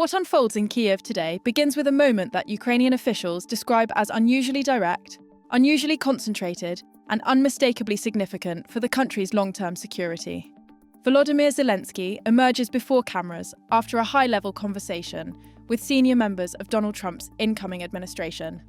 What unfolds in Kyiv today begins with a moment that Ukrainian officials describe as unusually direct, unusually concentrated, and unmistakably significant for the country's long-term security. Volodymyr Zelensky emerges before cameras after a high-level conversation with senior members of Donald Trump's incoming administration.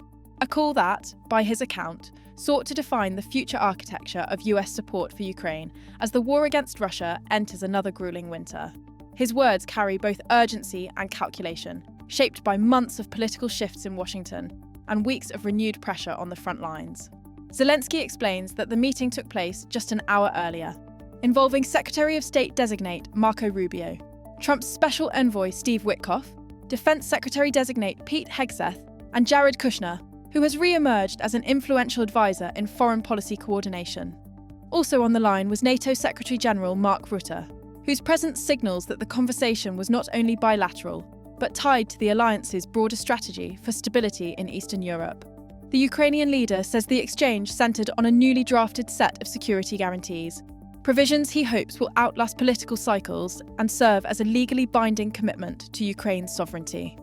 A call that, by his account, sought to define the future architecture of US support for Ukraine as the war against Russia enters another grueling winter. His words carry both urgency and calculation, shaped by months of political shifts in Washington and weeks of renewed pressure on the front lines. Zelensky explains that the meeting took place just an hour earlier, involving Secretary of State-designate Marco Rubio, Trump's special envoy Steve Witkoff, Defense Secretary-designate Pete Hegseth, and Jared Kushner, who has re-emerged as an influential advisor in foreign policy coordination. Also on the line was NATO Secretary-General Mark Rutte, whose presence signals that the conversation was not only bilateral, but tied to the alliance's broader strategy for stability in Eastern Europe. The Ukrainian leader says the exchange centred on a newly drafted set of security guarantees, provisions he hopes will outlast political cycles and serve as a legally binding commitment to Ukraine's sovereignty.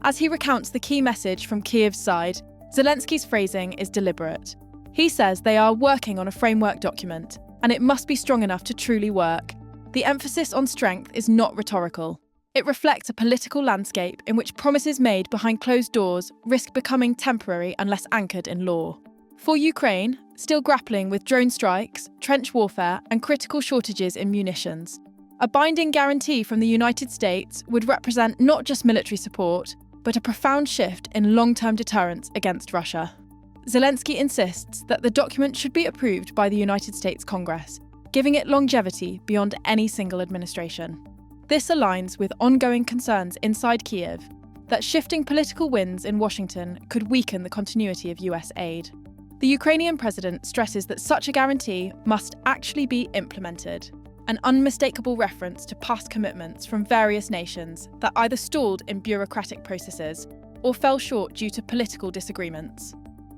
As he recounts the key message from Kyiv's side, Zelensky's phrasing is deliberate. He says they are working on a framework document, and it must be strong enough to truly work. The emphasis on strength is not rhetorical. It reflects a political landscape in which promises made behind closed doors risk becoming temporary unless anchored in law. For Ukraine, still grappling with drone strikes, trench warfare, and critical shortages in munitions, a binding guarantee from the United States would represent not just military support, but a profound shift in long-term deterrence against Russia. Zelensky insists that the document should be approved by the United States Congress, giving it longevity beyond any single administration. This aligns with ongoing concerns inside Kyiv that shifting political winds in Washington could weaken the continuity of US aid. The Ukrainian president stresses that such a guarantee must actually be implemented, an unmistakable reference to past commitments from various nations that either stalled in bureaucratic processes or fell short due to political disagreements.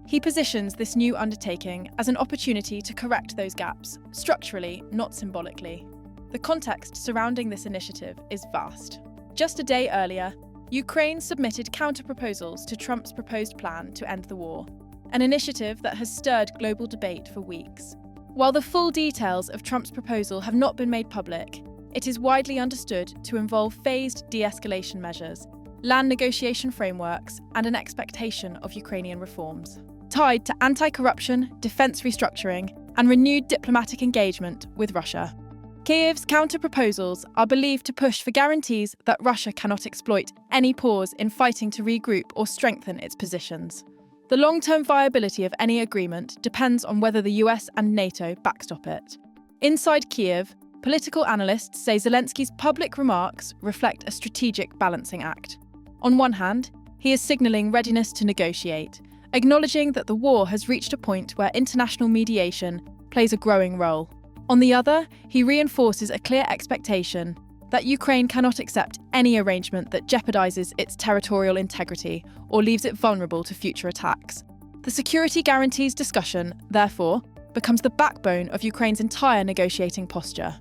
He positions this new undertaking as an opportunity to correct those gaps, structurally, not symbolically. The context surrounding this initiative is vast. Just a day earlier, Ukraine submitted counter-proposals to Trump's proposed plan to end the war, an initiative that has stirred global debate for weeks. While the full details of Trump's proposal have not been made public, it is widely understood to involve phased de-escalation measures, land negotiation frameworks, and an expectation of Ukrainian reforms, tied to anti-corruption, defence restructuring, and renewed diplomatic engagement with Russia. Kyiv's counter-proposals are believed to push for guarantees that Russia cannot exploit any pause in fighting to regroup or strengthen its positions. The long-term viability of any agreement depends on whether the US and NATO backstop it. Inside Kyiv, political analysts say Zelensky's public remarks reflect a strategic balancing act. On one hand, he is signalling readiness to negotiate, acknowledging that the war has reached a point where international mediation plays a growing role. On the other, he reinforces a clear expectation that Ukraine cannot accept any arrangement that jeopardizes its territorial integrity or leaves it vulnerable to future attacks. The security guarantees discussion, therefore, becomes the backbone of Ukraine's entire negotiating posture.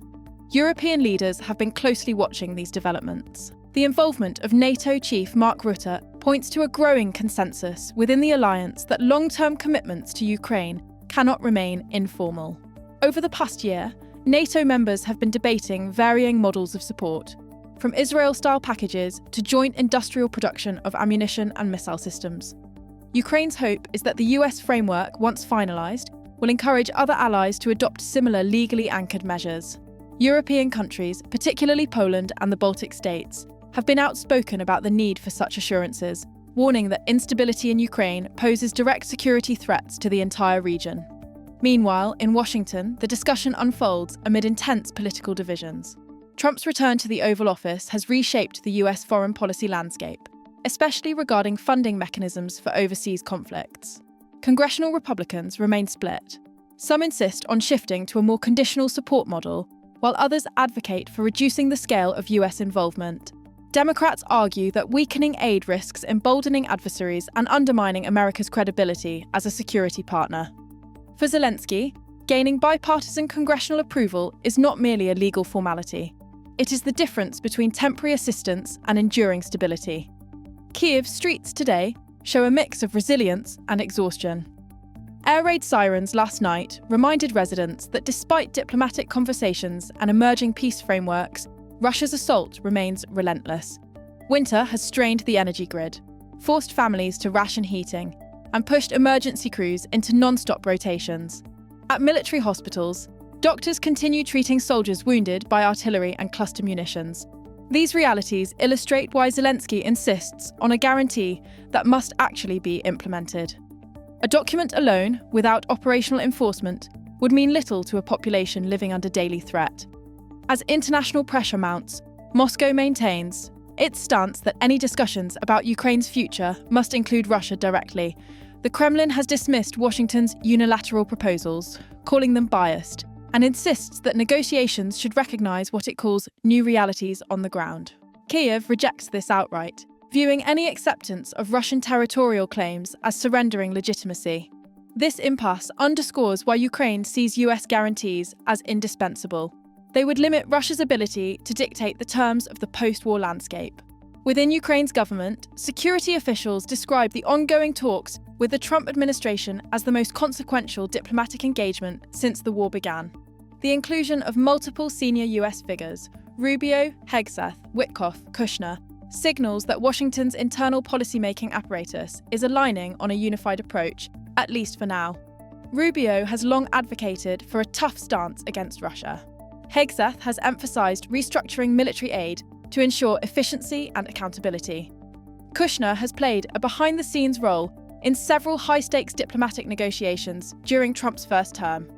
European leaders have been closely watching these developments. The involvement of NATO chief Mark Rutte points to a growing consensus within the alliance that long-term commitments to Ukraine cannot remain informal. Over the past year, NATO members have been debating varying models of support, from Israel-style packages to joint industrial production of ammunition and missile systems. Ukraine's hope is that the US framework, once finalised, will encourage other allies to adopt similar legally anchored measures. European countries, particularly Poland and the Baltic states, have been outspoken about the need for such assurances, warning that instability in Ukraine poses direct security threats to the entire region. Meanwhile, in Washington, the discussion unfolds amid intense political divisions. Trump's return to the Oval Office has reshaped the US foreign policy landscape, especially regarding funding mechanisms for overseas conflicts. Congressional Republicans remain split. Some insist on shifting to a more conditional support model, while others advocate for reducing the scale of US involvement. Democrats argue that weakening aid risks emboldening adversaries and undermining America's credibility as a security partner. For Zelensky, gaining bipartisan congressional approval is not merely a legal formality. It is the difference between temporary assistance and enduring stability. Kyiv's streets today show a mix of resilience and exhaustion. Air raid sirens last night reminded residents that despite diplomatic conversations and emerging peace frameworks, Russia's assault remains relentless. Winter has strained the energy grid, forced families to ration heating, and pushed emergency crews into non-stop rotations. At military hospitals, doctors continue treating soldiers wounded by artillery and cluster munitions. These realities illustrate why Zelensky insists on a guarantee that must actually be implemented. A document alone, without operational enforcement, would mean little to a population living under daily threat. As international pressure mounts, Moscow maintains its stance that any discussions about Ukraine's future must include Russia directly. The Kremlin has dismissed Washington's unilateral proposals, calling them biased, and insists that negotiations should recognise what it calls new realities on the ground. Kyiv rejects this outright, viewing any acceptance of Russian territorial claims as surrendering legitimacy. This impasse underscores why Ukraine sees US guarantees as indispensable. They would limit Russia's ability to dictate the terms of the post-war landscape. Within Ukraine's government, security officials describe the ongoing talks with the Trump administration as the most consequential diplomatic engagement since the war began. The inclusion of multiple senior US figures, Rubio, Hegseth, Witkoff, Kushner, signals that Washington's internal policymaking apparatus is aligning on a unified approach, at least for now. Rubio has long advocated for a tough stance against Russia. Hegseth has emphasised restructuring military aid to ensure efficiency and accountability. Kushner has played a behind-the-scenes role in several high-stakes diplomatic negotiations during Trump's first term.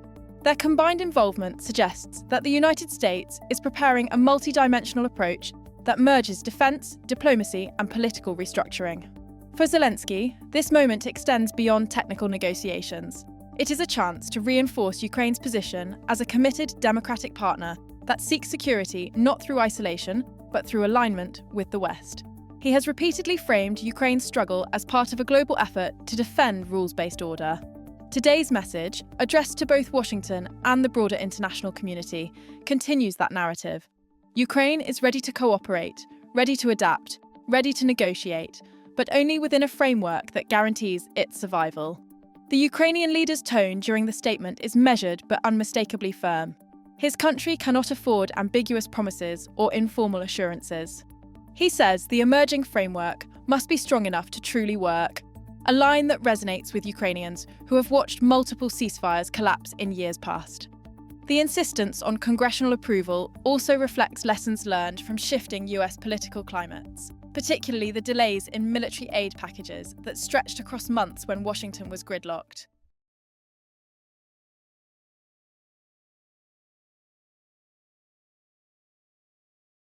Their combined involvement suggests that the United States is preparing a multi-dimensional approach that merges defence, diplomacy, and political restructuring. For Zelensky, this moment extends beyond technical negotiations. It is a chance to reinforce Ukraine's position as a committed democratic partner that seeks security not through isolation, but through alignment with the West. He has repeatedly framed Ukraine's struggle as part of a global effort to defend rules-based order. Today's message, addressed to both Washington and the broader international community, continues that narrative. Ukraine is ready to cooperate, ready to adapt, ready to negotiate, but only within a framework that guarantees its survival. The Ukrainian leader's tone during the statement is measured but unmistakably firm. His country cannot afford ambiguous promises or informal assurances. He says the emerging framework must be strong enough to truly work, a line that resonates with Ukrainians who have watched multiple ceasefires collapse in years past. The insistence on congressional approval also reflects lessons learned from shifting US political climates, particularly the delays in military aid packages that stretched across months when Washington was gridlocked.